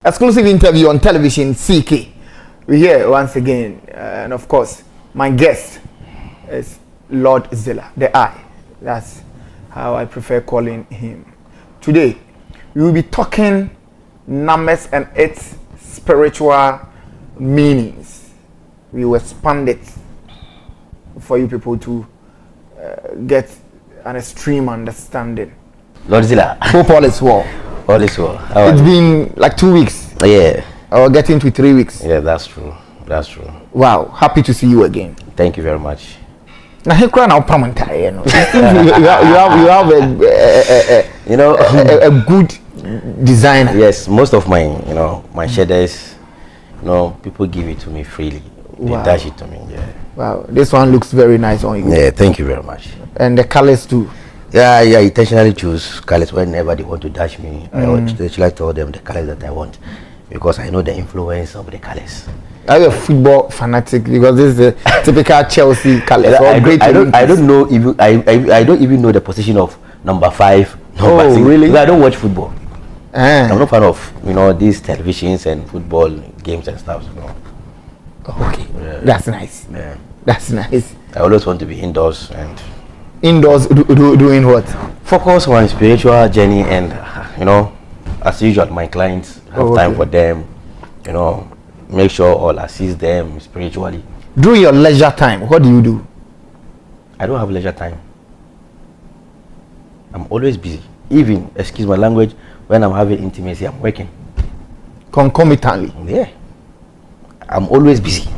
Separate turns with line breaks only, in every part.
Exclusive interview on television CK. We're here once again, and of course, my guest is Lord Zilla, the I. That's how I prefer calling him. Today, we will be talking numbers and its spiritual meanings. We will expand it for you people to get an extreme understanding.
Lord Zilla.
Hope all is well.
All is well.
It's been like 2 weeks.
Yeah.
Or getting to 3 weeks.
Yeah, that's true. That's true.
Wow, happy to see you again.
Thank you very much.
Now you have a good designer.
Yes, most of my my shaders, people give it to me freely. They dash it to me. Yeah.
Wow, this one looks very nice on you.
Yeah, thank you very much.
And the colors too.
Yeah, I intentionally choose colors whenever they want to dash me. I intentionally tell them the colors that I want because I know the influence of the colors.
I'm a football fanatic because this is the typical Chelsea colors.
I don't know if I don't even know the position of number 5.
Oh, really?
Because I don't watch football. I'm not fan of these televisions and football games and stuff.
Okay,
yeah.
That's nice.
Yeah,
that's nice.
I always want to be indoors and.
Indoors doing what?
Focus on spiritual journey and as usual my clients have time for them, make sure all assist them spiritually.
During your leisure time, what do you do?
I don't have leisure time. I'm always busy. Even, excuse my language, when I'm having intimacy, I'm working.
Concomitantly?
Yeah. I'm always busy.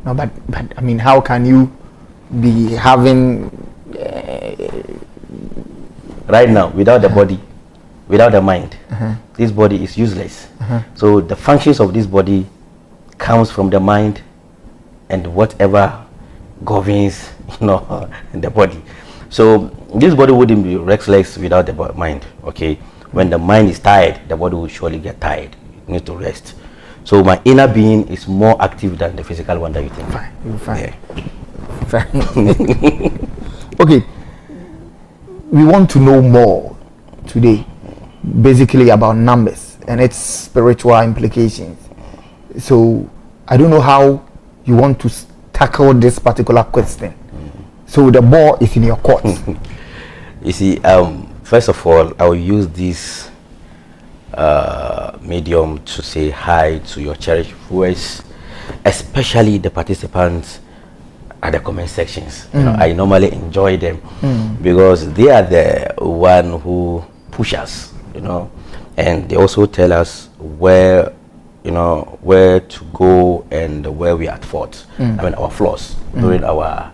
No, but I mean, how can you be having
right now without the body, without the mind, this body is useless. So the functions of this body comes from the mind and whatever governs the body. So this body wouldn't be restless without the mind. Okay, when the mind is tired, the body will surely get tired. It needs to rest. So my inner being is more active than the physical one that you think.
Fine, you're fine.
Yeah.
Fine. Okay, we want to know more today basically about numbers and its spiritual implications. So I don't know how you want to tackle this particular question. So the ball is in your court.
You see, first of all, I will use this medium to say hi to your cherished viewers, especially the participants at the comment sections. I normally enjoy them because they are the one who push us, and they also tell us where to go and where we are at fault. I mean our flaws during our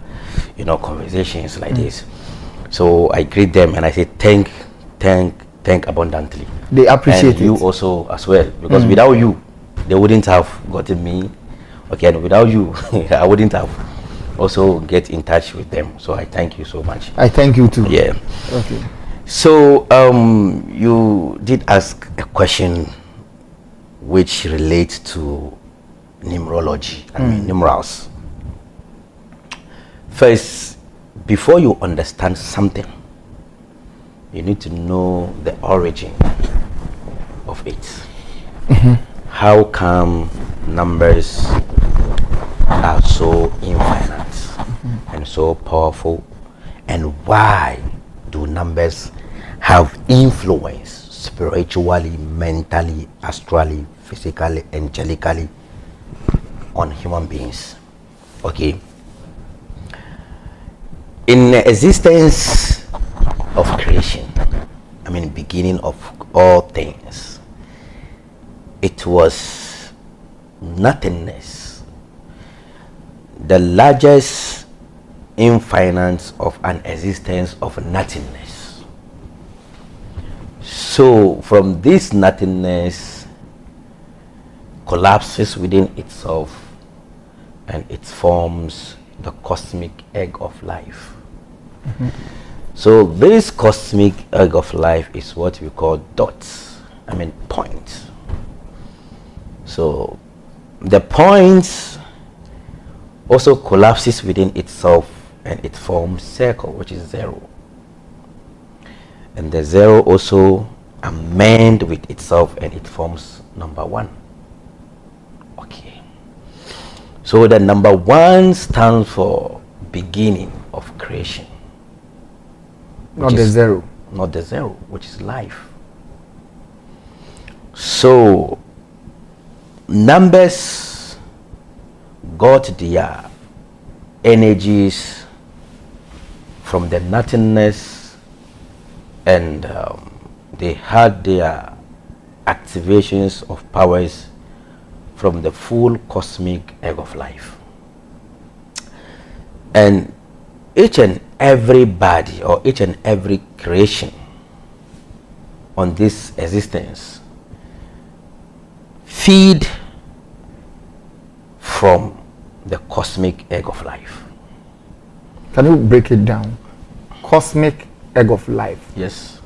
conversations like this. So I greet them and I say thank abundantly.
They appreciate
you also as well because without you they wouldn't have gotten me. Okay, and without you I wouldn't have also get in touch with them. So I thank you so much.
I thank you too.
Yeah.
Okay.
So you did ask a question which relates to numerology. I mean numerals. First, before you understand something, you need to know the origin of it. How come numbers are so infinite and so powerful, and why do numbers have influence spiritually, mentally, astrally, physically, angelically on human beings? Okay, in the existence of creation, I mean beginning of all things, it was nothingness, the largest infinite of an existence of nothingness. So from this nothingness collapses within itself and it forms the cosmic egg of life. So this cosmic egg of life is what we call dots, I mean points. So the points also collapses within itself and it forms circle, which is 0. And the 0 also amend with itself and it forms number one. Okay. So the number one stands for beginning of creation.
Not the zero.
Not the zero, which is life. So numbers got their energies from the nothingness, and they had their activations of powers from the full cosmic egg of life. And each and every body, or each and every creation on this existence, feed from the cosmic egg of life.
Can you break it down? Cosmic egg of life.
Yes.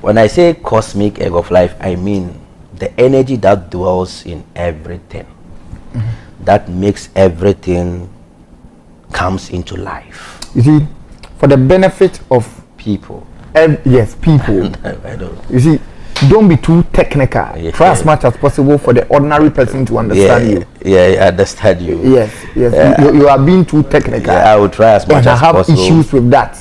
When I say cosmic egg of life, I mean the energy that dwells in everything, that makes everything comes into life.
You see, for the benefit of
People.
yes, people.
I don't.
You see, don't be too technical.
Yeah.
Try as much as possible for the ordinary person to understand you.
Yeah, I understand you.
Yes, yes. You are being too technical.
Yeah, I will try as much
And I
as
have
possible.
issues with that.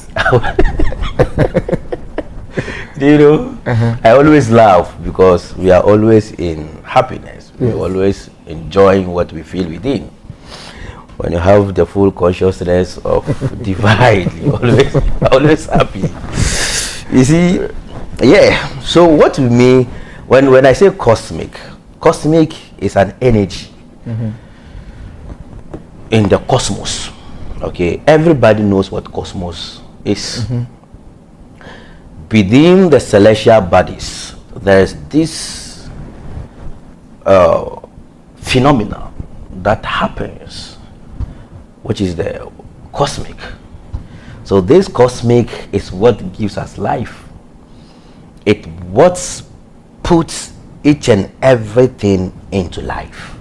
Do you know? I always laugh because we are always in happiness.
Yes.
We're always enjoying what we feel within. When you have the full consciousness of divine, you're always happy. You see, yeah. So what we mean when I say cosmic is an energy in the cosmos. Okay, everybody knows what cosmos is. Within the celestial bodies, there is this phenomena that happens, which is the cosmic. So this cosmic is what gives us life. It what puts each and everything into life.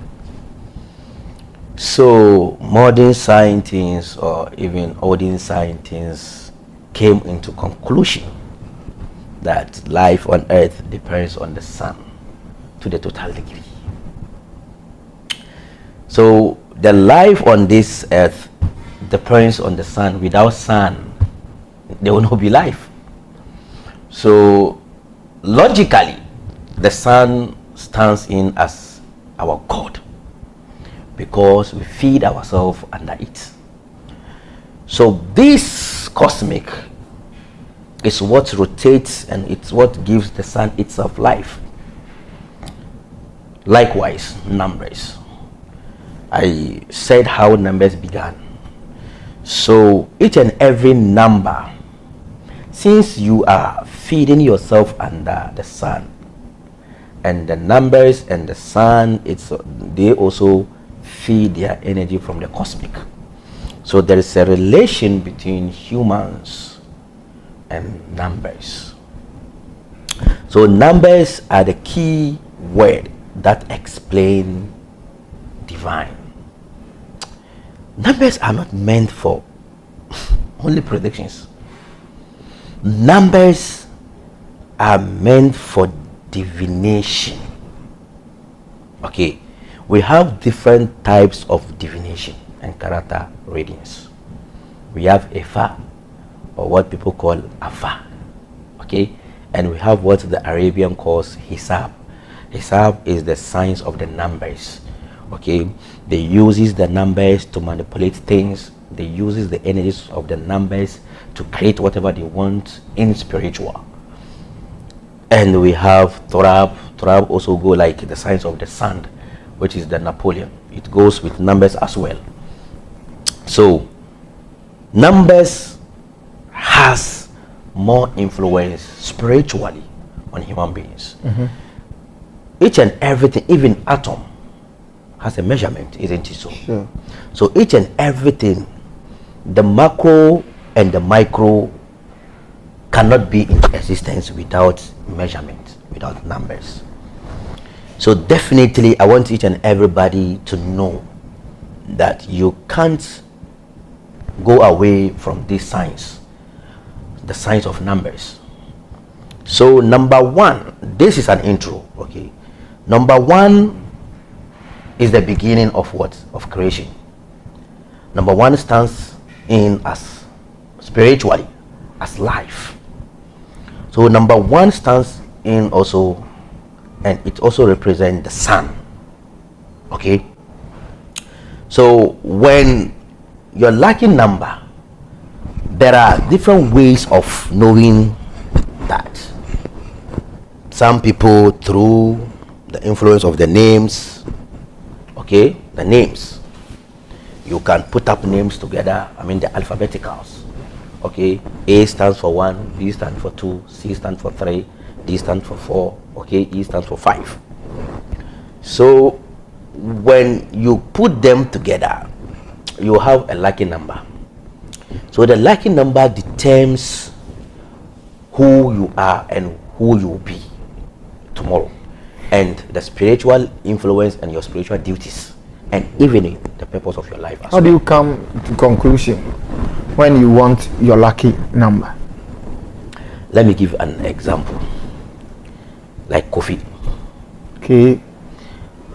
So modern scientists, or even olden scientists, came into conclusion that life on earth depends on the sun to the total degree. So the life on this earth depends on the sun. Without sun, there will not be life. So logically, the sun stands in as our God, because we feed ourselves under it. So this cosmic is what rotates, and it's what gives the sun itself life. Likewise, numbers. I said how numbers began. So each and every number, since you are feeding yourself under the sun, and the numbers and the sun, they also feed their energy from the cosmic. So there is a relation between humans and numbers. So numbers are the key word that explain divine. Numbers are not meant for only predictions. Numbers are meant for divination. Okay, we have different types of divination and character readings. We have Ifa, or what people call Afa. Okay, and we have what the Arabian calls Hisab. Hisab is the science of the numbers. Okay, they uses the numbers to manipulate things. They uses the energies of the numbers to create whatever they want in spiritual. And we have Torab. Torab also go like the science of the sand, which is the Napoleon. It goes with numbers as well. So numbers has more influence spiritually on human beings. Each and everything, even atom, has a measurement, isn't it so?
Sure.
So each and everything, the macro and the micro, cannot be in existence without measurement, without numbers. So definitely I want each and everybody to know that you can't go away from this science, the science of numbers. So number one, this is an intro. Okay, number one is the beginning of what? Of creation. Number one stands in as spiritually as life. So number one stands in also, and it also represents the sun. Okay, so when you're lacking number, there are different ways of knowing that. Some people through the influence of the names. Okay, the names, you can put up names together. I mean the alphabeticals. Okay, A stands for 1, B stands for 2, C stands for 3, D stands for 4, okay, E stands for 5. So when you put them together, you have a lucky number. So the lucky number determines who you are and who you will be tomorrow, and the spiritual influence and your spiritual duties, and even the purpose of your life as
How do you come to conclusion when you want your lucky number?
Let me give an example. Like Kofi.
Okay.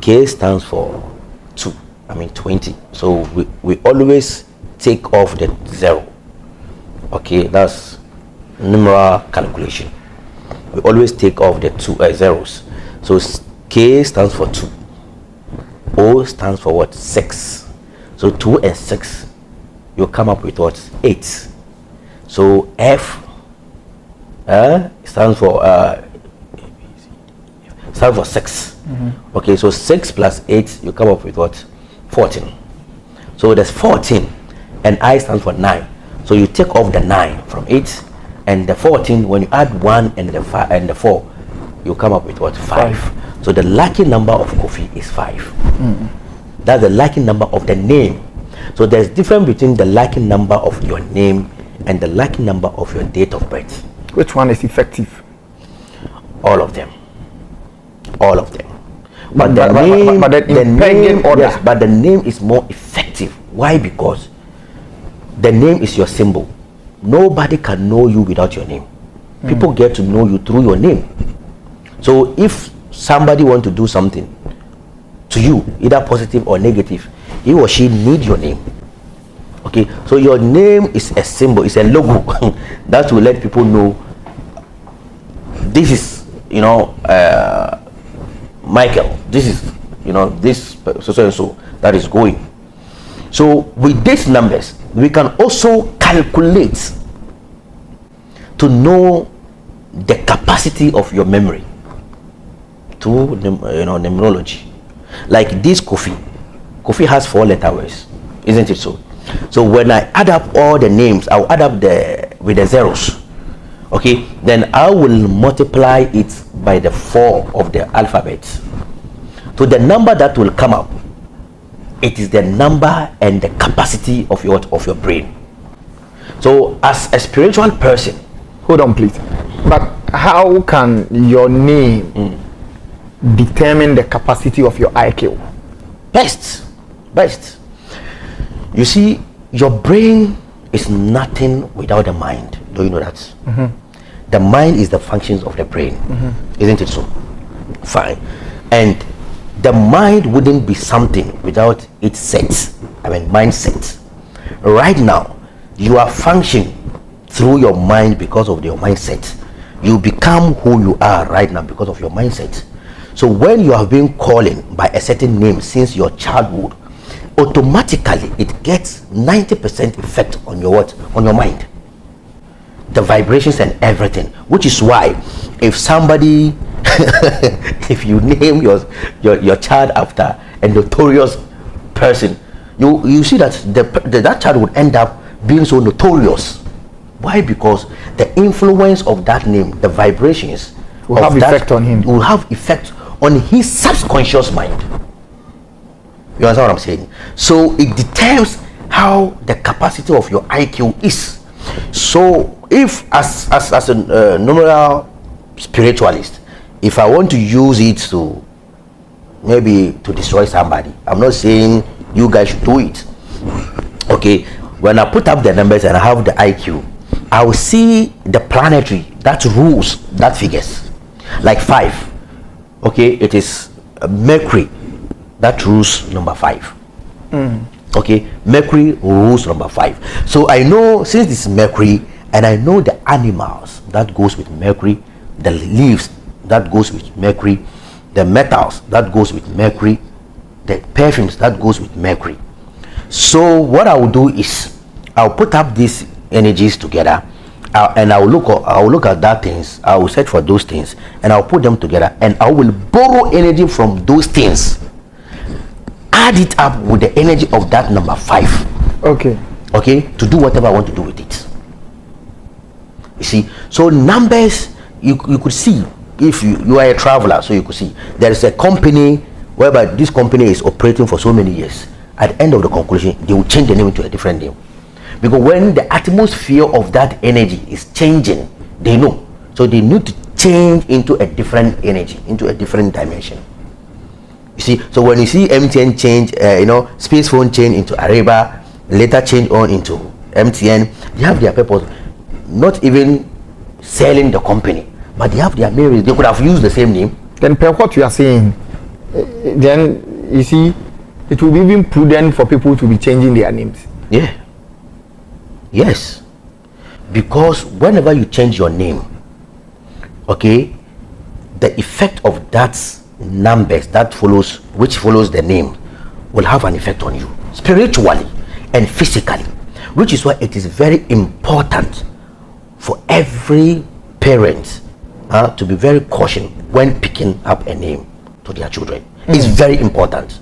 K stands for 2, I mean 20. So we always take off the 0. Okay, that's numeral calculation. We always take off the 2 zeros. So K stands for 2. O stands for what? 6. So 2 and 6, you come up with what? 8. So F stands for 6. Okay, so 6 plus 8, you come up with what? 14. So there's 14, and I stands for 9. So you take off the 9 from 8, and the 14, when you add 1 and the 5 and the 4, you come up with what? 5. So the lucky number of Kofi is 5. That's the lucky number of the name. So there's difference between the lucky number of your name and the lucky number of your date of birth.
Which one is effective?
All of them. All of them.
But the name,
yes, but the name is more effective. Why? Because the name is your symbol. Nobody can know you without your name. People get to know you through your name. So if somebody want to do something to you, either positive or negative, he or she need your name. Okay, so your name is a symbol, it's a logo that will let people know this is, Michael, this is, this so and so that is going. So with these numbers, we can also calculate to know the capacity of your memory through numerology. Like this Kofi has 4-letter words, isn't it so? So when I add up all the names, I'll add up with the zeros. Okay, then I will multiply it by the 4 of the alphabet. So the number that will come up, it is the number and the capacity of your brain. So as a spiritual person,
hold on please, but how can your name determine the capacity of your IQ?
Best. You see, your brain is nothing without the mind. Do you know that? The mind is the functions of the brain, isn't it so? Fine. And the mind wouldn't be something without its set. I mean mindset. Right now, you are functioning through your mind because of your mindset. You become who you are right now because of your mindset. So when you have been calling by a certain name since your childhood, automatically it gets 90% effect on your what? On your mind. The vibrations and everything, which is why if somebody if you name your child after a notorious person, you see that that child would end up being so notorious. Why? Because the influence of that name, the vibrations
will have effect on him,
will have effect on his subconscious mind. You understand what I'm saying? So it determines how the capacity of your IQ is. So if as a numeral spiritualist, if I want to use it to maybe to destroy somebody, I'm not saying you guys should do it. Okay, when I put up the numbers and I have the IQ, I will see the planetary that rules that figures. Like 5. Okay, it is Mercury that rules number 5. Okay, Mercury rules number 5. So I know, since this is Mercury, and I know the animals that goes with Mercury, the leaves that goes with Mercury, the metals that goes with Mercury, the perfumes that goes with Mercury. So what I will do is I'll put up these energies together, and I'll look at that things. I will search for those things, and I'll put them together, and I will borrow energy from those things, add it up with the energy of that number 5.
Okay,
to do whatever I want to do with it. You see, so numbers, you could see, if you are a traveler, so you could see there is a company whereby this company is operating for so many years. At the end of the conclusion, they will change the name into a different name, because when the atmosphere of that energy is changing, they know, so they need to change into a different energy, into a different dimension. You see, so when you see MTN change, Space Phone change into Areba, later change on into MTN, they have their purpose, not even selling the company, but they have their main reason. They could have used the same name.
Then per what you are saying, then you see, it will be even prudent for people to be changing their names.
Yeah. Yes. Because whenever you change your name, okay, the effect of that numbers that follows, which follows the name, will have an effect on you spiritually and physically, which is why it is very important for every parent to be very cautious when picking up a name to their children. It's very important,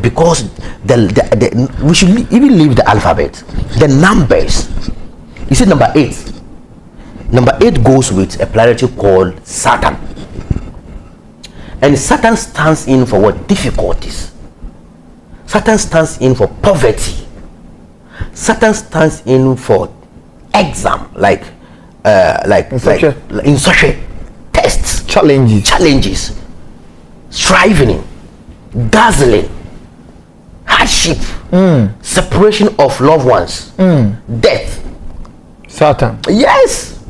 because we should even leave the alphabet, the numbers. You see, number 8. Number 8 goes with a planetary called Saturn, and Saturn stands in for what? Difficulties. Saturn stands in for poverty. Saturn stands in for exam, like in such a tests, challenges, striving, dazzling, hardship, separation of loved ones, death.
Saturn.
Yes.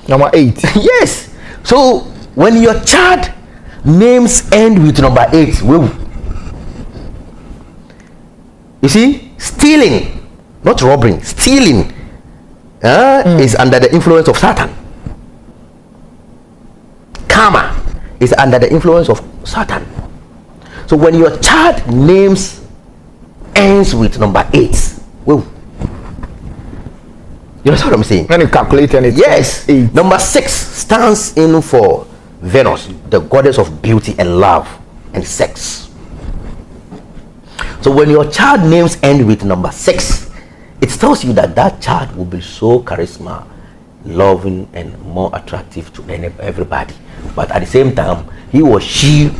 Number 8.
Yes. So when your child names end with number 8, you see, stealing, not robbery, stealing is under the influence of Saturn. Karma is under the influence of Saturn. So when your child names ends with number 8, you know what I'm saying?
When you calculate it,
yes. 8. Number 6 stands in for Venus, the goddess of beauty and love and sex. So when your child names end with number 6, it tells you that that child will be so charisma, loving, and more attractive to everybody. But at the same time, he or she,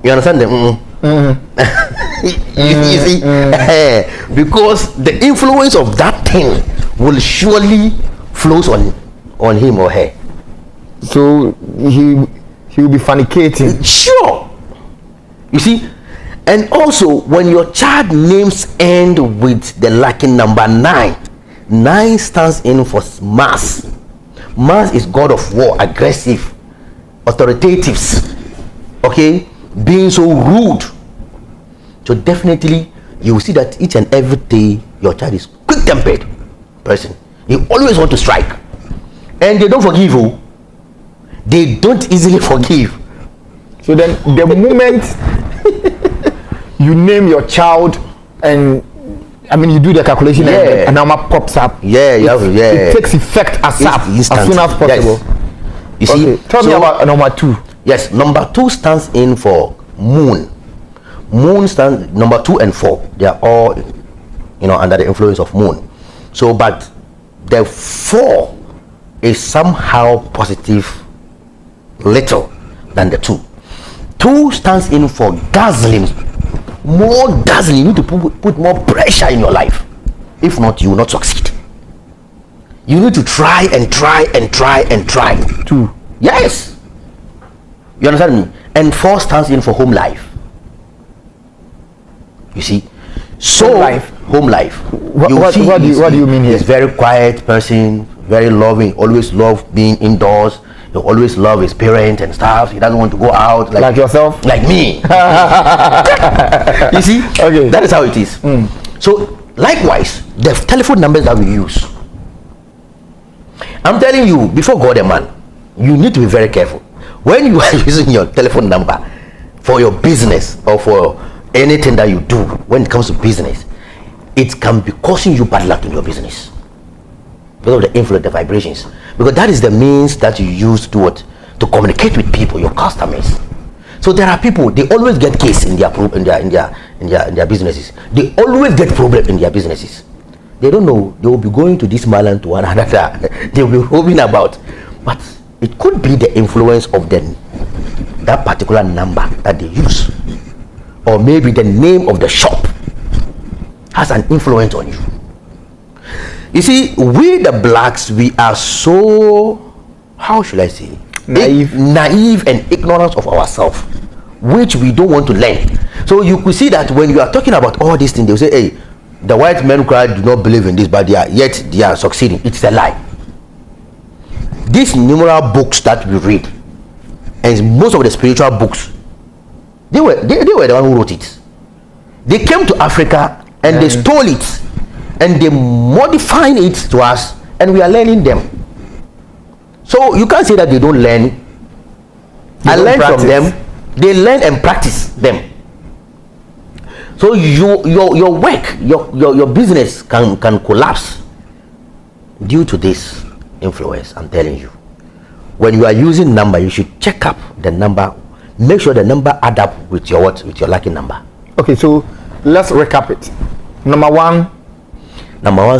you understand them? You see, because the influence of that thing will surely flows on him or her.
So he will be fornicating.
Sure. You see, and also when your child names end with the lucky number 9, 9 stands in for Mars. Mars is god of war, aggressive, authoritatives, okay, being so rude. So definitely you will see that each and every day your child is quick-tempered person. You always want to strike, and they don't forgive you. They don't easily forgive.
So then the moment you name your child, and I mean you do the calculation, and a number pops up, it takes effect as soon as possible.
Yes. You see,
tell me about number 2.
Yes, number 2 stands in for Moon. Moon stands, number 2 and 4, they are all under the influence of Moon. So but the 4 is somehow positive little than the 2. 2 stands in for dazzling, more dazzling. You need to put more pressure in your life. If not, you will not succeed. You need to try and try and try and try.
2.
Yes. You understand me? And 4 stands in for home life. You see, so home life.
What do you mean here?
He's very quiet person, very loving, always love being indoors. He always love his parents and stuff. He doesn't want to go out
Like yourself?
like me. You see?
Okay.
That is how it is. So likewise, the telephone numbers that we use, I'm telling you, before God and man, you need to be very careful when you are using your telephone number for your business or for anything that you do. When it comes to business, it can be causing you bad luck in your business because of the influence, the vibrations, because that is the means that you use to communicate with people, your customers. So there are people, they always get case in their businesses. They always get problem in their businesses. They don't know, they will be going to this island to one another. They will be roving about, but it could be the influence of that particular number that they use, or maybe the name of the shop has an influence on you. You see, we the blacks, we are so, how should I say, naive and ignorant of ourselves, which we don't want to learn. So you could see that when you are talking about all these things, they will say, hey, the white men cry do not believe in this, but yet they are succeeding. It's a lie. These numerous books that we read, and most of the spiritual books, they were the one who wrote it. They came to Africa and they stole it, and they modified it to us, and we are learning them. So you can't say that they don't learn. I learn from them. They learn and practice them. So your work, your business can collapse due to this influence. I'm telling you. When you are using number, you should check up the number. Make sure the number add up with your lucky number.
Okay, so let's recap it. Number one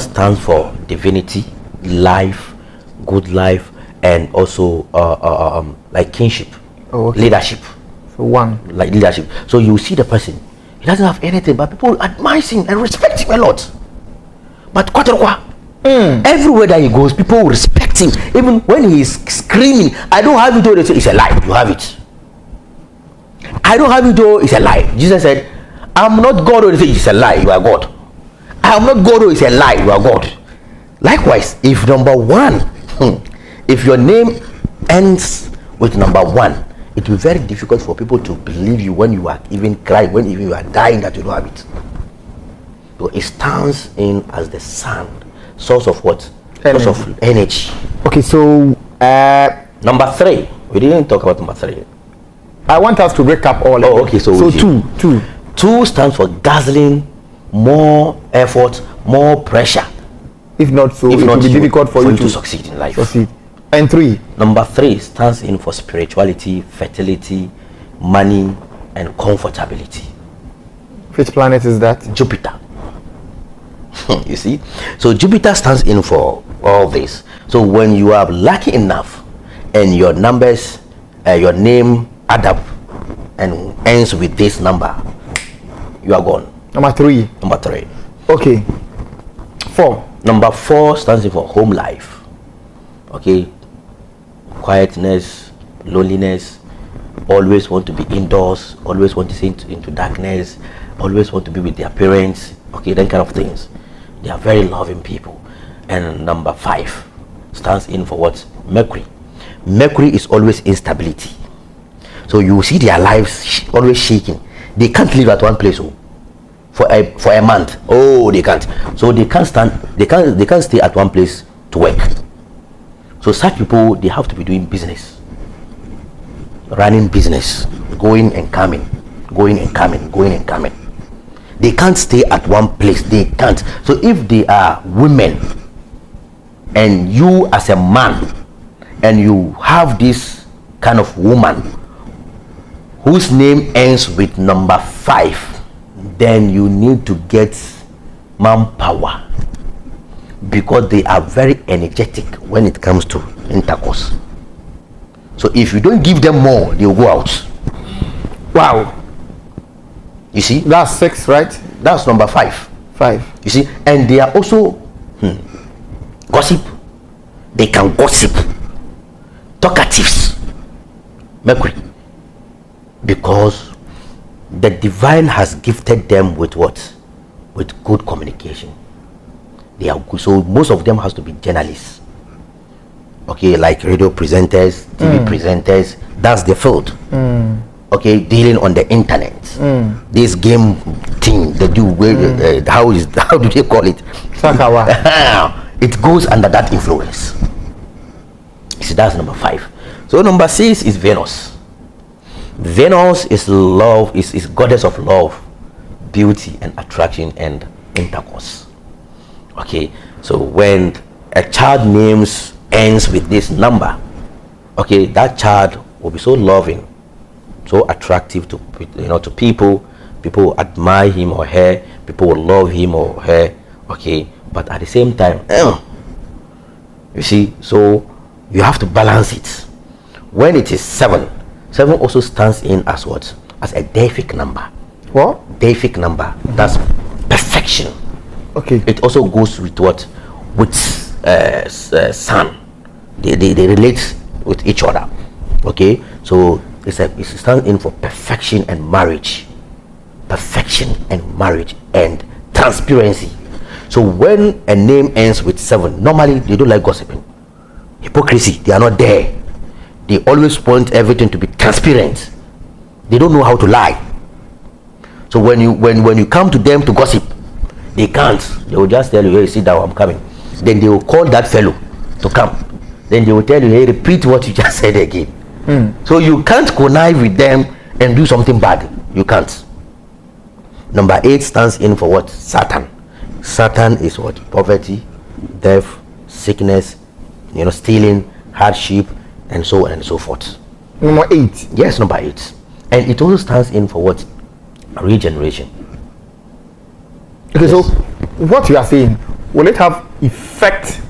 stands for divinity, life, good life, and also like kinship, leadership.
So one,
like leadership. So you see the person, he doesn't have anything, but people admire him and respect him a lot. But everywhere that he goes, people respect him. Even when he is screaming, I don't have it all, they say it's a lie. You have it. I don't have it all, it's a lie. Jesus said, I'm not God, or they say it's a lie, you are God. I am not God, or it's a lie, you are God. Likewise, if number one, if your name ends with number one, it will be very difficult for people to believe you when you are even crying, when even you are dying, that you don't have it. So it stands in as the sun, source of what? Energy. Source of energy.
Okay, so
number three. We didn't talk about number three.
I want us to break up all.
Oh, okay. So
two.
Two stands for guzzling, more effort, more pressure.
If not so, it will be difficult for you
to succeed in life.
Succeed. And three.
Number three stands in for spirituality, fertility, money, and comfortability.
Which planet is that?
Jupiter. You see, so Jupiter stands in for all this. So when you are lucky enough and your numbers, your name add up and ends with this number, you are gone.
Number three. Okay. Four.
Number four stands in for home life. Okay, quietness, loneliness, always want to be indoors, always want to see into darkness, always want to be with their parents. Okay, that kind of things. They are very loving people. And number five stands in for what? Mercury. Mercury is always instability. So you see their lives always shaking. They can't live at one place for a month. Oh, they can't. So they can't stay at one place to work. So such people, they have to be doing business, running business, going and coming. They can't stay at one place. They can't. So if they are women and you as a man and you have this kind of woman whose name ends with number 5, then you need to get manpower, because they are very energetic when it comes to intercourse. So if you don't give them more, they'll go out.
Wow.
You see,
that's 6, right?
That's number 5. You see, and they are also gossip. They can gossip, talkatives. Mercury, because the divine has gifted them with what? with good communication. They are good. So most of them has to be journalists. Okay, like radio presenters, TV presenters. That's the field. Okay, dealing on the internet. This game thing they do. How do they call it?
Sakawa.
It goes under that influence. See, that's number 5. So number 6 is Venus. Venus is love, is goddess of love, beauty and attraction and intercourse. Okay, so when a child names ends with this number, okay, that child will be so loving, so attractive to to people. People will admire him or her. People will love him or her. Okay, but at the same time, you see, so you have to balance it. When it is 7 also stands in as what? As a deific number.
What?
Deific number. That's perfection.
Okay.
It also goes with what? With sun. They relate with each other. Okay, so it stands in for perfection and marriage. Perfection and marriage and transparency. So when a name ends with 7, normally they don't like gossiping, hypocrisy. They are not there. They always want everything to be transparent. They don't know how to lie. So when you come to them to gossip, they can't. They will just tell you, hey, sit down, I'm coming. Then they will call that fellow to come. Then they will tell you, hey, repeat what you just said again. So you can't connive with them and do something bad. You can't. Number 8 stands in for what? Saturn. Saturn is what? Poverty, death, sickness, stealing, hardship, and so on and so forth.
Number 8.
Yes, number 8. And it also stands in for what? Regeneration.
Okay, yes. So what you are saying, will it have effect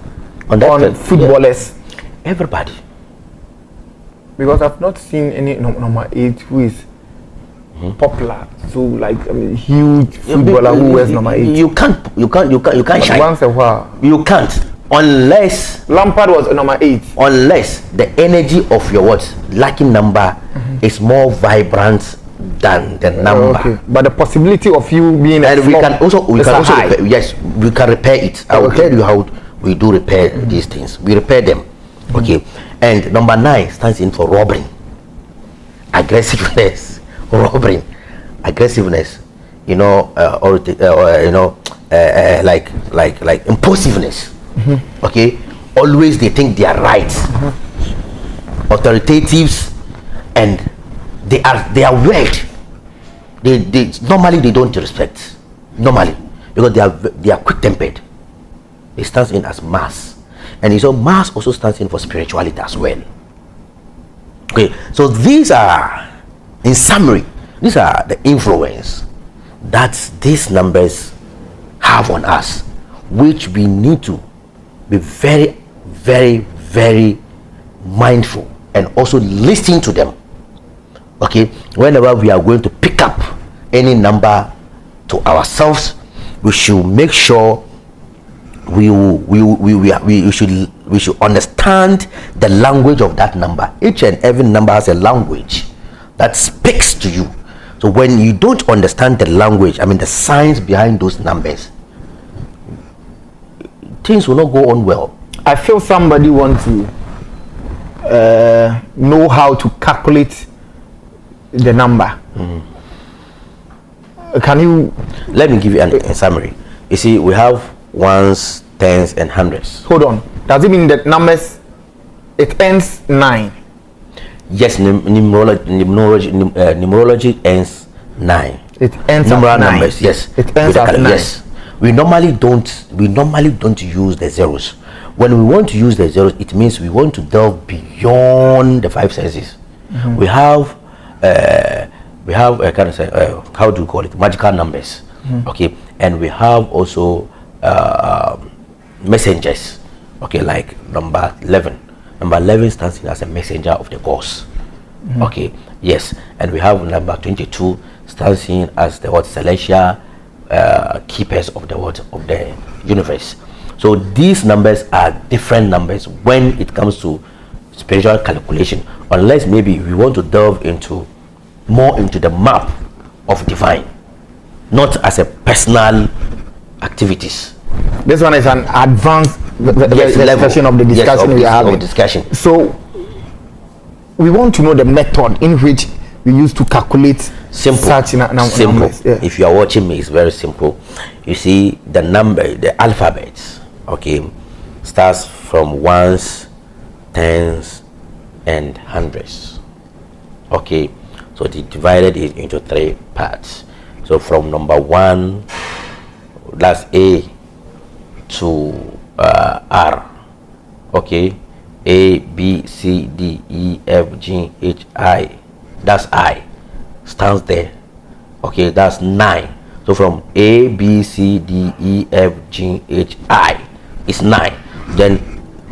on footballers?
Yeah. Everybody.
Because I've not seen any number 8 who is popular. So like huge footballer who wears number 8.
You can't shine.
Once a while.
You can't. Unless
Lampard was number 8.
Unless the energy of your lucky number is more vibrant than the number.
Okay. But the possibility of you being
we can also repair, yes, we can repair it. I will tell you how we do repair these things. We repair them. Okay. And number 9 stands in for robbery, aggressiveness, robbery, aggressiveness. Like impulsiveness. Okay, always they think they are right, authoritatives, and they are weird. They normally they don't respect normally because they are quick-tempered. It stands in as Mars, and so Mars also stands in for spirituality as well. Okay, so these are, in summary, these are the influence that these numbers have on us, which we need to be very, very, very mindful and also listen to them. Okay, whenever we are going to pick up any number to ourselves, we should make sure we should understand the language of that number. Each and every number has a language that speaks to you. So when you don't understand the language, the science behind those numbers, things will not go on well.
I feel somebody wants to know how to calculate the number. Can you?
Let me give you a summary. You see, we have ones, tens, and hundreds.
Hold on. Does it mean that numbers, it ends 9?
Yes, numerology ends 9.
It ends
numeral
at 9.
Numbers. Yes.
It ends at 9.
Yes. We normally don't use the zeros. When we want to use the zeros, it means we want to delve beyond the 5 senses. We have kind of say, how do you call it, magical numbers. Okay, and we have also messengers. Okay, like number 11. Number 11 stands in as a messenger of the gods. Okay, yes, and we have number 22 stands in as the celestial keepers of the of the universe. So these numbers are different numbers when it comes to spiritual calculation, unless maybe we want to delve more into the map of divine, not as a personal activities.
This one is an advanced version of the discussion we are having.
Discussion.
So we want to know the method in which we use to calculate such numbers.
Yeah. If you are watching me, it's very simple. You see the number, the alphabet, okay, starts from ones, tens, and hundreds. Okay, so they divided it into 3 parts. So from number 1, that's A, to R. Okay, A, B, C, D, E, F, G, H, I. That's I. Stands there. Okay, that's 9. So from A, B, C, D, E, F, G, H, I is 9. Then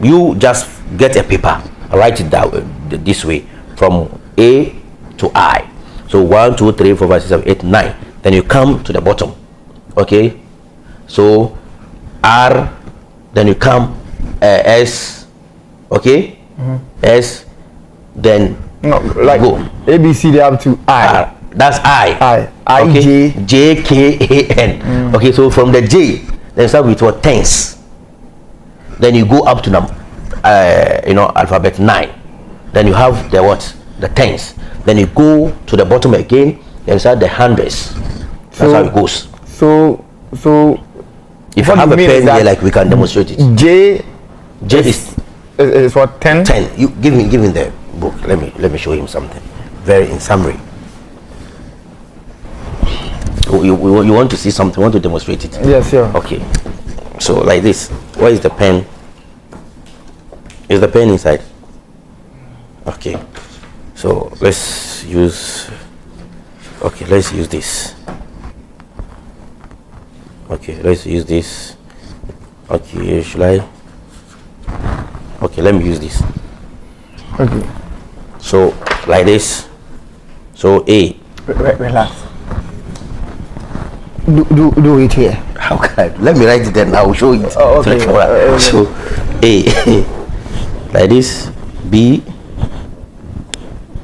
you just get a paper, write it down this way, from A to I. So 1, 2, 3, 4, 5, 6, 7, 8, 9. Then you come to the bottom. Okay, so R, then you come S. Okay, S, then
no, like
go
A, B, C, D up to I.
R. That's I.
Okay.
J, K, A, N. Okay, so from the J, then start with what? Tens. Then you go up to alphabet 9. Then you have the what? The tens. Then you go to the bottom again, then start the hundreds. That's how it goes.
So
if you have a pen here, like we can demonstrate it.
J
is
what? 10.
You give me the book. Let me show him something. Very in summary. You want to see something? Want to demonstrate it?
Yes, sure.
Okay. So like this. Where is the pen? Is the pen inside? Okay. So let's use. Okay, let's use this. Okay, let's use this. Okay, should I? Okay, let me use this.
Okay.
So like this. So A.
Relax. Do it here.
How can I? Let me write it then. I will show it.
Oh, okay.
So A. Like this. B.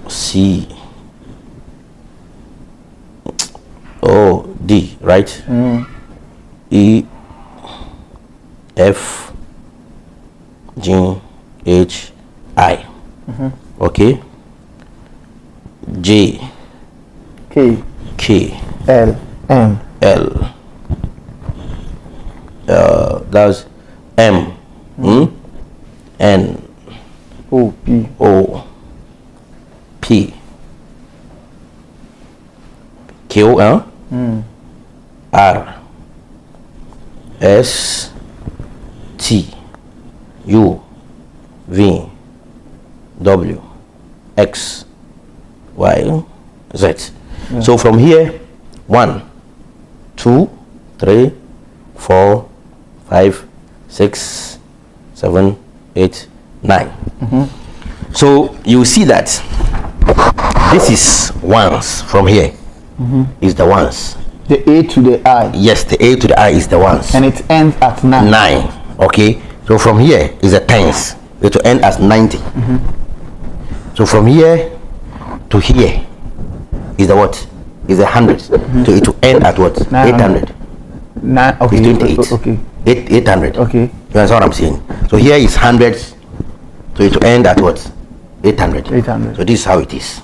C. O. D. Right. E. F. G. H. I. Okay. J. K.
L. M.
L. That's M. N. O. P. Q. R. S. T. U. V. W. X. Y. Z. Yeah. So from here, 1, 2, 3, 4, 5, 6, 7, 8, 9. So you see that this is ones from here. Is the ones.
The A to the I.
Yes, the A to the I is the ones.
And it ends at 9.
9. Okay. So from here is the tens. It will end as 90. So from here to here is the what? Is the hundreds. So it will end at what? 800.
9. Okay.
It's 28.
Okay.
800.
Okay.
You understand what I'm saying? So here is hundreds. So it will end at what? 800.
800.
So this is how it is.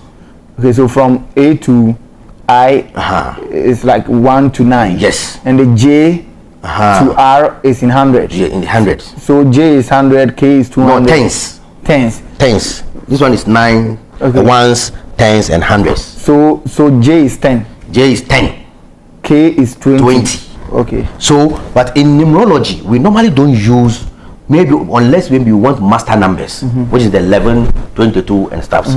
Okay. So from A to I is like 1 to 9.
Yes.
And the J to R is in hundreds.
Yeah, in the hundreds.
So J is 100, K is 200.
No, tens. Tens. This one is 9.
Okay.
Ones, tens, and hundreds.
So J is 10.
J is 10.
K is 20. Okay.
So, but in numerology, we normally don't use, maybe unless maybe you want master numbers, which is the 11, 22, and stuff.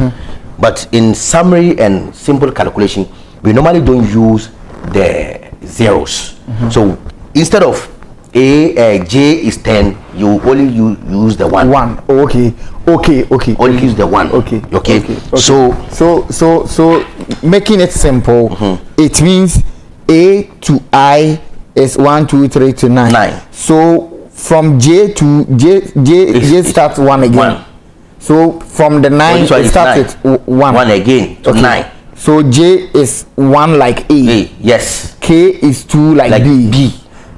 But in summary and simple calculation, we normally don't use the zeros. So instead of J is 10, you only use the 1.
1. Okay.
Only use the 1. Okay.
So making it simple, it means A to I is 1, 2, 3 to 9. So from J to J starts 1 again.
1.
So from the 9 it starts with 1.
1 again to 9.
So J is 1 like A.
Yes.
K is 2 like B.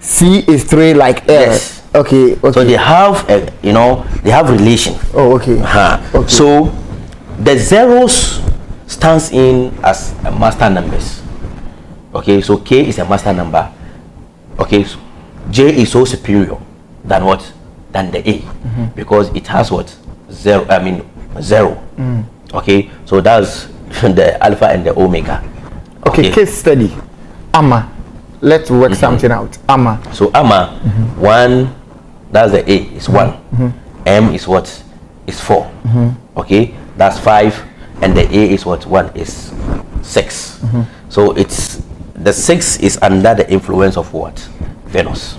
C is 3 like L.
Yes.
Okay.
So they have a, they have relation.
Oh, okay. Okay.
So the zeros stands in as a master numbers. Okay, so K is a master number. Okay, so J is so superior than what? Than the A, because it has what? Zero. Okay, so that's the alpha and the omega.
Okay, case study. Amma. Let's work something out. Amma.
So Amma, 1, that's the A, is 1. M is what? Is 4. Okay, that's 5, and the A is what? 1 is 6. So it's the 6 is under the influence of what? Venus.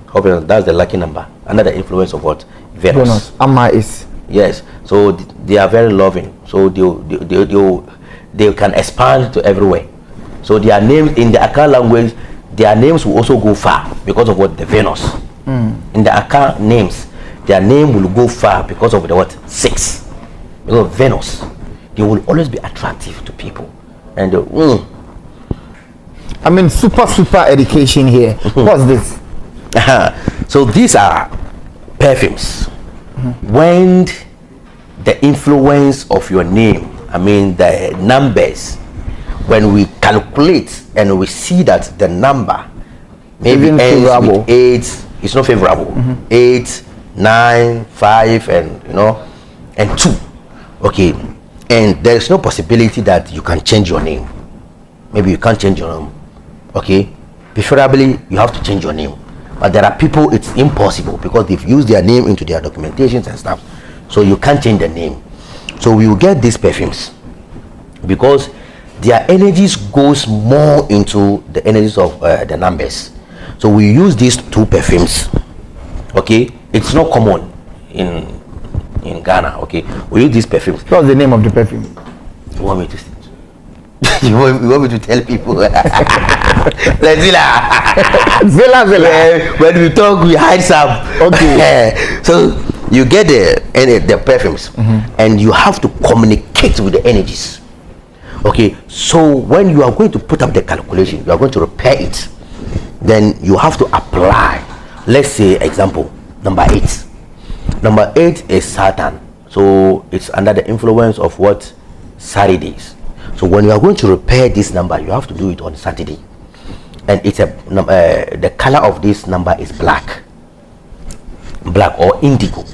Hope that's the lucky number. Under the influence of what? Venus.
Amma is.
Yes. So they are very loving. So they can expand to everywhere. So their names in the Accra language, their names will also go far because of what? The Venus. In the Accra names, their name will go far because of the what? 6. Because of Venus, they will always be attractive to people. And
I mean, super education here. What's this?
So these are perfumes. When the influence of your name, I mean the numbers, when we calculate and we see that the number maybe ends with 8, it's not favorable. 8, 9, 5, and and 2. Okay, and there is no possibility that you can change your name. Maybe you can't change your name. Okay, preferably you have to change your name. But there are people it's impossible because they've used their name into their documentations and stuff, so you can't change the name. So we will get these perfumes because their energies goes more into the energies of the numbers. So we use these 2 perfumes. Okay, it's not common in Ghana. Okay, we use these perfumes.
What's the name of the perfume?
You want me to you want me to tell people? Zilla. When we talk, we hide some. Okay. So you get the perfumes, and you have to communicate with the energies. Okay. So when you are going to put up the calculation, you are going to repair it. Then you have to apply. Let's say, example, number 8. Number 8 is Saturn. So it's under the influence of what? Saturdays. So when you are going to repair this number, you have to do it on Saturday, and it's the color of this number is black or indigo.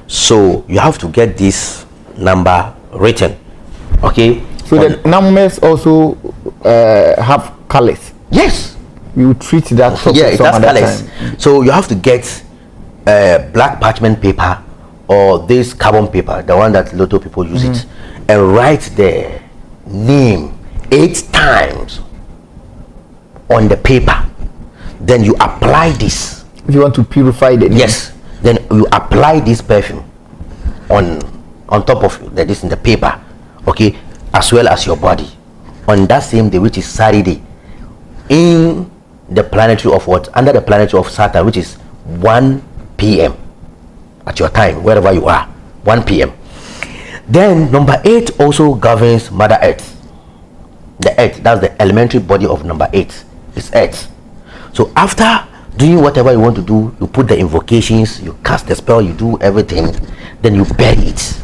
So you have to get this number written. Okay.
So the numbers also have colors.
Yes.
You treat that.
Yeah, it has colors. So you have to get black parchment paper or this carbon paper, the one that Lotto people use it, and write the name 8 times on the paper. Then you apply this.
If you want to purify the name.
Yes. Then you apply this perfume on top of this in the paper, okay, as well as your body on that same day, which is Saturday, in the planetary of what? Under the planetary of Saturn, which is 1 p.m. at your time, wherever you are, 1 p.m. Then number 8 also governs Mother Earth. The Earth, that's the elementary body of number 8, is Earth. So after doing whatever you want to do, you put the invocations, you cast the spell, you do everything, then you bury it.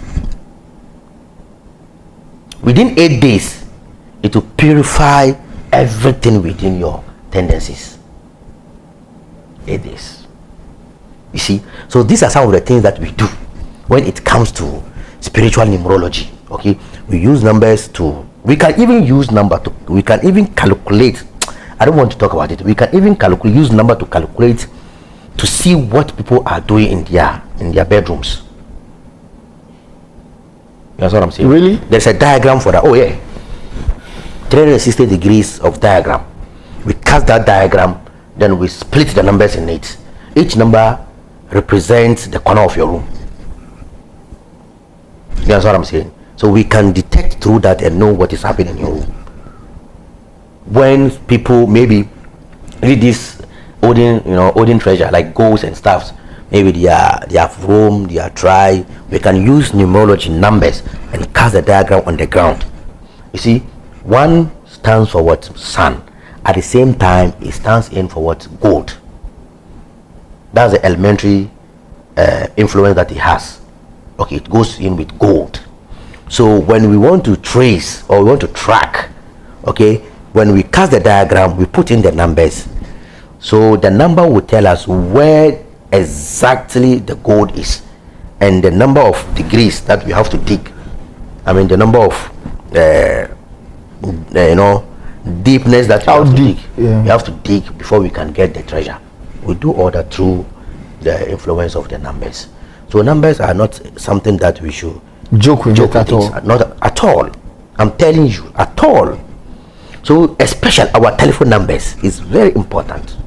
Within 8 days, it will purify everything within your tendencies. 8 days. You see, so these are some of the things that we do when it comes to spiritual numerology. Okay, we use numbers to, we can even use we can even calculate. I don't want to talk about it. We can even use number to calculate, to see what people are doing in their bedrooms. You know what I'm saying?
Really?
There's a diagram for that. Oh yeah, 360 degrees of diagram. We cast that diagram, then we split the numbers in it. Each number represents the corner of your room. You know what I'm saying? So we can detect through that and know what is happening in your room. When people maybe read this Odin treasure, like ghosts and stuff, maybe they have roam, they are dry, we can use numerology numbers and cast the diagram on the ground. You see, 1 stands for what? Sun. At the same time, it stands in for what? Gold. That's the elementary influence that it has. Okay, it goes in with gold. So when we want to trace or we want to track, okay, when we cast the diagram, we put in the numbers. So the number will tell us where exactly the gold is, and the number of degrees that we have to dig. I mean, the number of deepness that we have to dig.
Yeah.
We have to dig before we can get the treasure. We do all that through the influence of the numbers. So numbers are not something that we should
joke with it at all.
Not at all. I'm telling you, at all. So especially our telephone numbers is very important.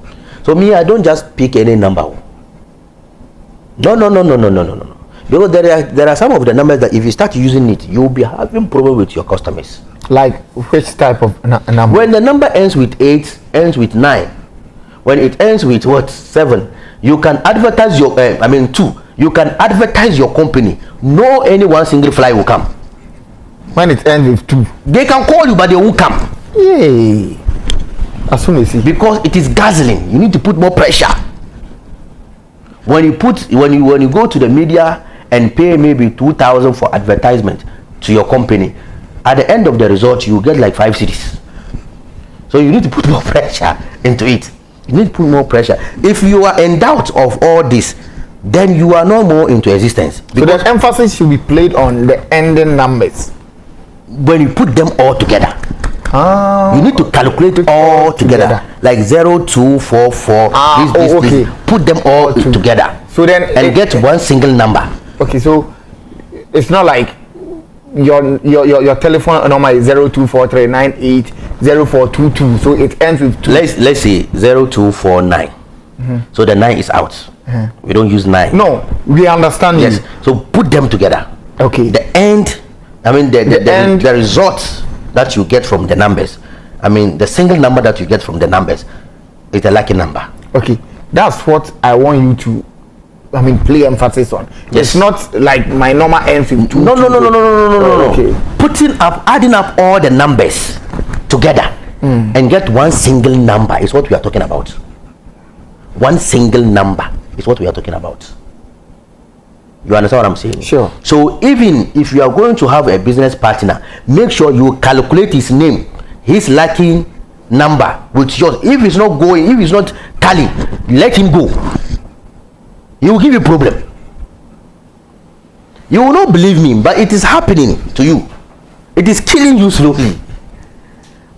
So me, I don't just pick any number. No. Because there are some of the numbers that if you start using it, you'll be having problem with your customers.
Like which type of number?
When the number ends with 8, ends with 9, when it ends with what? 7, you can advertise your 2. You can advertise your company. No any one single fly will come.
When it ends with 2,
they can call you, but they won't come.
Yay! As soon as
because it is guzzling. You need to put more pressure. When you go to the media and pay maybe 2,000 for advertisement to your company, at the end of the result you get like 5 cities. So you need to put more pressure into it. You need to put more pressure. If you are in doubt of all this, then you are no more into existence.
So the emphasis should be played on the ending numbers.
When you put them all together, you need to calculate all together. Like 0, 2, 4, 4. This. Put them all together.
So then
and get one single number.
Okay, so it's not like your telephone number is 0243980422. So it ends with 2.
Let's say 0249. So the 9 is out. We don't use 9.
No, we understand.
Yes. So put them together.
Okay.
The end. I mean the result that you get from the numbers. I mean the single number that you get from the numbers is a lucky number.
Okay, that's what I want you to play emphasis on.
Yes.
It's not like my number ends with 2.
No.
Okay.
Adding up all the numbers together and get one single number is what we are talking about. One single number is what we are talking about. You understand what I'm saying?
Sure.
So even if you are going to have a business partner, make sure you calculate his name, his lucky number with yours. If it's not going, if it's not tallying, let him go. He will give you a problem. You will not believe me, but it is happening to you. It is killing you slowly.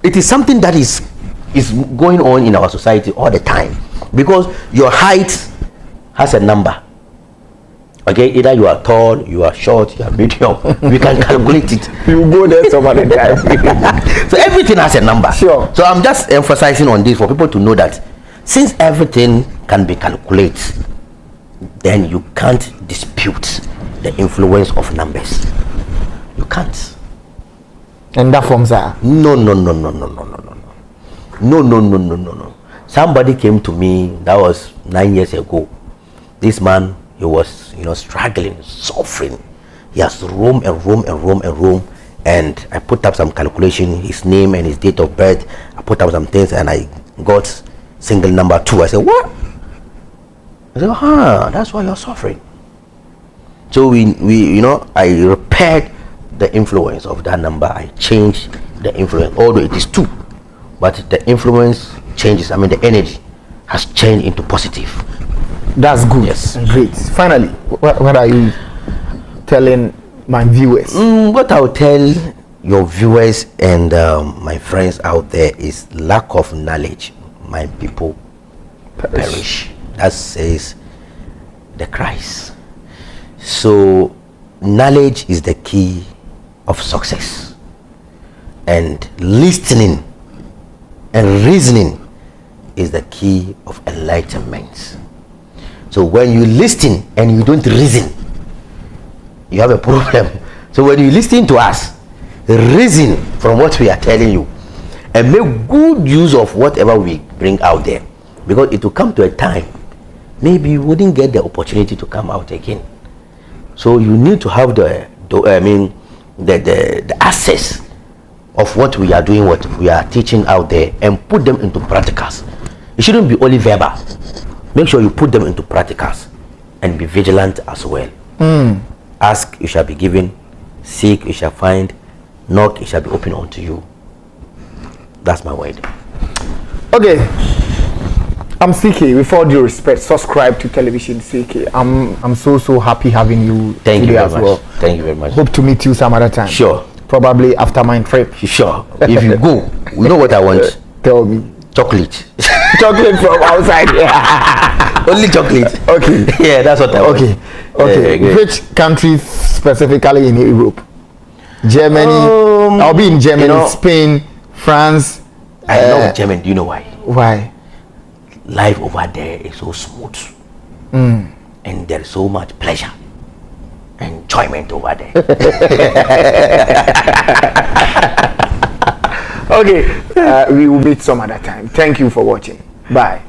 It is something that is going on in our society all the time, because your height has a number. Okay, either you are tall, you are short, you are medium. We can calculate it.
You go there some other time.
So everything has a number.
Sure.
So I'm just emphasizing on this for people to know that since everything can be calculated, then you can't dispute the influence of numbers. You can't.
And that forms are
No. Somebody came to me, that was 9 years ago. This man, he was struggling, suffering. He has roamed, and I put up some calculation, his name and his date of birth. I put up some things and I got single number 2. I said, what? I said, that's why you're suffering. So I repaired the influence of that number. I changed the influence, although it is 2, but the influence changes. The energy has changed into positive.
That's good.
Yes.
Great. Finally, what are you telling my viewers?
What I'll tell your viewers and my friends out there is lack of knowledge, my people perish. That says the Christ. So knowledge is the key of success, and listening and reasoning is the key of enlightenment. So when you listen and you don't reason, you have a problem. So when you listen to us, reason from what we are telling you and make good use of whatever we bring out there, because it will come to a time maybe you wouldn't get the opportunity to come out again. So you need to have the access of what we are doing, what we are teaching out there, and put them into practicals. It shouldn't be only verbal. Make sure you put them into practicals and be vigilant as well. Ask, you shall be given. Seek, you shall find. Knock, it shall be open unto you. That's my word.
Okay. I'm CK. With all due respect, subscribe to Television CK. I'm so happy having you
Thank you
today
very
as
much.
well.
Thank you very much.
Hope to meet you some other time.
Sure.
Probably after my trip.
Sure. If you go, you know what I want?
Tell me.
Chocolate.
Chocolate from outside.
Only chocolate.
Okay.
Yeah, that's what I want.
Okay.
Yeah,
Which countries specifically in Europe? Germany. I'll be in Germany, Spain, France.
I love Germany. Do you know why?
Why?
Life over there is so smooth, and there is so much pleasure, enjoyment over there.
Okay, we will meet some other time. Thank you for watching. Bye.